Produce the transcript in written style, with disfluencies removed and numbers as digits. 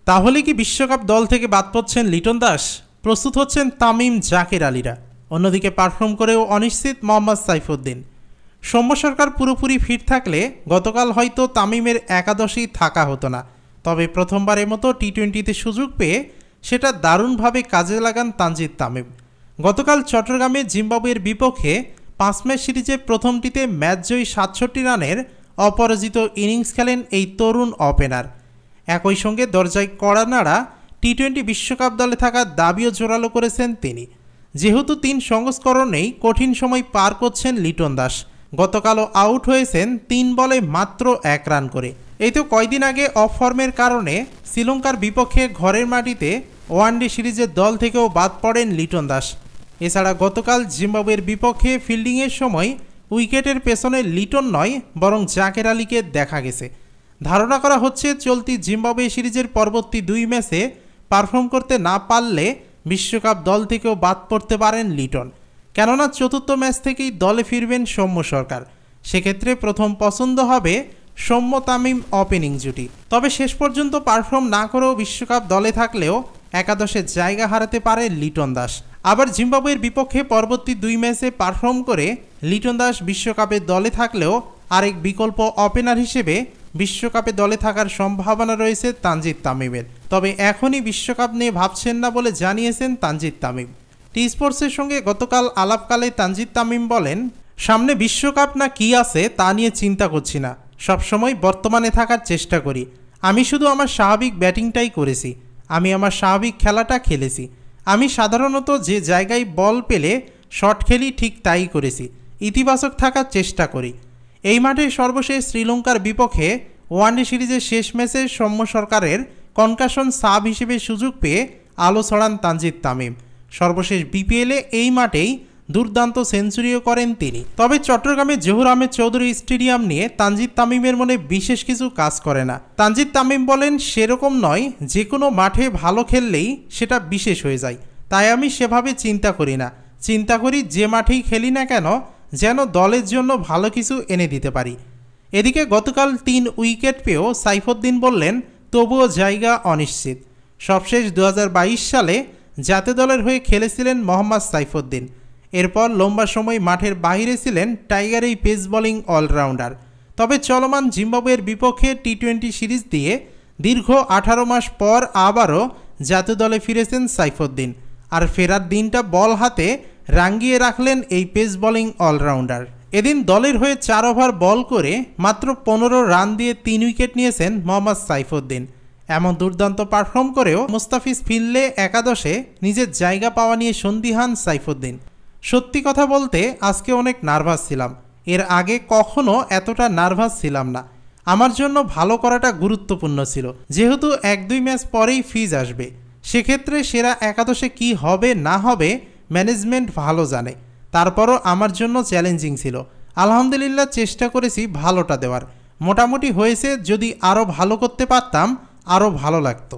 তাহলে কি বিশ্বকাপ দল থেকে বাদ পড়ছেন লিটন দাস? প্রস্তুত হচ্ছেন তামিম জাকের আলীরা। অন্যদিকে পারফর্ম করেও অনিশ্চিত মোহাম্মদ সাইফুদ্দিন। সৌম্য সরকার পুরোপুরি ফিট থাকলে গতকাল হয়তো তামিমের একাদশেই থাকা হতো না। তবে প্রথমবারের মতো টি-20তে সুযোগ পেয়ে সেটা দারুণভাবে কাজে লাগান তানজিদ তামিম। গতকাল চট্টগ্রামে জিম্বাবুয়ের বিপক্ষে 5 ম্যাচ সিরিজে প্রথমটিতে ম্যাচজয়ী 67 রানের অপরাজিত ইনিংস খেলেন এই তরুণ ওপেনার। একই সঙ্গে দরজায় কড়া নাড়া টি-20 বিশ্বকাপ দলে থাকার দাবিও জোরালো করেছেন তিনি। যেহেতু 3 সংস্করণেই কঠিন সময় পার করছেন লিটন দাস। গতকালও আউট হয়েছেন 3 বলে মাত্র 1 রান করে। এই তো কয়দিন আগে অফ ফর্মের কারণে শ্রীলঙ্কার বিপক্ষে ঘরের মাটিতে ওয়ানডে সিরিজের দল থেকেও বাদ পড়েন লিটন দাস। এছাড়া গতকাল জিম্বাবুয়ের বিপক্ষে ফিল্ডিংয়ের সময় উইকেটের পেছনে লিটন নয় বরং জাকের আলীকে দেখা গেছে। ধারণা করা হচ্ছে চলতি জিম্বাবুয়ে সিরিজের পরবর্তী 2 ম্যাচে পারফর্ম করতে না পারলে বিশ্বকাপ দল থেকেও বাদ পড়তে পারেন লিটন। কেননা চতুর্থ ম্যাচ থেকেই দলে ফিরবেন সৌম্য সরকার। সেক্ষেত্রে প্রথম পছন্দ হবে সৌম্য তামিম ওপেনিং জুটি। তবে শেষ পর্যন্ত পারফর্ম না করেও বিশ্বকাপ দলে থাকলেও একাদশে জায়গা হারাতে পারে লিটন দাস। আবার জিম্বাবুয়ের বিপক্ষে পরবর্তী 2 ম্যাচে পারফর্ম করে লিটন দাস বিশ্বকাপের দলে থাকলেও আরেক বিকল্প ওপেনার হিসেবে বিশ্বকাপে দলে থাকার সম্ভাবনা রয়েছে তানজিদ তামিমের। তবে এখনই বিশ্বকাপ নিয়ে ভাবছেন না বলে জানিয়েছেন তানজিদ তামিম। টি স্পোর্টসের সঙ্গে গতকাল আলাপকালে তানজিদ তামিম বলেন, সামনে বিশ্বকাপ না কি আছে তা নিয়ে চিন্তা করছি না, সবসময় বর্তমানে থাকার চেষ্টা করি। আমি শুধু আমার স্বাভাবিক ব্যাটিংটাই করেছি, আমি আমার স্বাভাবিক খেলাটা খেলেছি। আমি সাধারণত যে জায়গায় বল পেলে শট খেলি ঠিক তাই করেছি, ইতিবাচক থাকার চেষ্টা করি। এই মাঠে সর্বশেষ শ্রীলঙ্কার বিপক্ষে ওয়ানডে সিরিজের শেষ ম্যাচে সৌম্য সরকারের কনকাশন সাব হিসেবে সুযোগ পেয়ে আলো ছড়ান তানজিদ তামিম। সর্বশেষ বিপিএলে এই মাঠেই দুর্দান্ত সেঞ্চুরিও করেন তিনি। তবে চট্টগ্রামের জহুর আহমেদ চৌধুরী স্টেডিয়াম নিয়ে তানজিদ তামিমের মনে বিশেষ কিছু কাজ করে না। তানজিদ তামিম বলেন, সেরকম নয়, যে কোনো মাঠে ভালো খেললেই সেটা বিশেষ হয়ে যায়, তাই আমি সেভাবে চিন্তা করি না। চিন্তা করি যে মাঠেই খেলি না কেন যেন দলের জন্য ভালো কিছু এনে দিতে পারি। এদিকে গতকাল 3 উইকেট পেয়েও সাইফুদ্দিন বললেন, তবুও জায়গা অনিশ্চিত। সবশেষ 2022 সালে জাতীয় দলের হয়ে খেলেছিলেন মোহাম্মদ সাইফুদ্দিন। এরপর লম্বা সময় মাঠের বাইরে ছিলেন টাইগার এই পেস বোলিং অলরাউন্ডার। তবে চলমান জিম্বাবুয়ের বিপক্ষে টি-20 সিরিজ দিয়ে দীর্ঘ 18 মাস পর আবারও জাতীয় দলে ফিরেছেন সাইফুদ্দিন। আর ফেরার দিনটা বল হাতে রাঙ্গিয়ে রাখলেন এই পেস বোলিং অলরাউন্ডার। এদিন দলের হয়ে 4 ওভার বল করে মাত্র 15 রান দিয়ে 3 উইকেট নিয়েছেন মোহাম্মদ সাইফুদ্দিন। এমন দুর্দান্ত পারফর্ম করেও মুস্তাফিজ ফিরলে একাদশে নিজের জায়গা পাওয়া নিয়ে সন্দিহান সাইফুদ্দিন। সত্যি কথা বলতে আজকে অনেক নার্ভাস ছিলাম, এর আগে কখনো এতটা নার্ভাস ছিলাম না। আমার জন্য ভালো করাটা গুরুত্বপূর্ণ ছিল, যেহেতু 1-2 ম্যাচ পরেই ফিজ আসবে। সেক্ষেত্রে সেরা একাদশে কি হবে না হবে ম্যানেজমেন্ট ভালো জানে। তারপরও আমার জন্য চ্যালেঞ্জিং ছিল। আলহামদুলিল্লাহ চেষ্টা করেছি ভালোটা দেওয়ার, মোটামুটি হয়েছে। যদি আরও ভালো করতে পারতাম আরও ভালো লাগতো।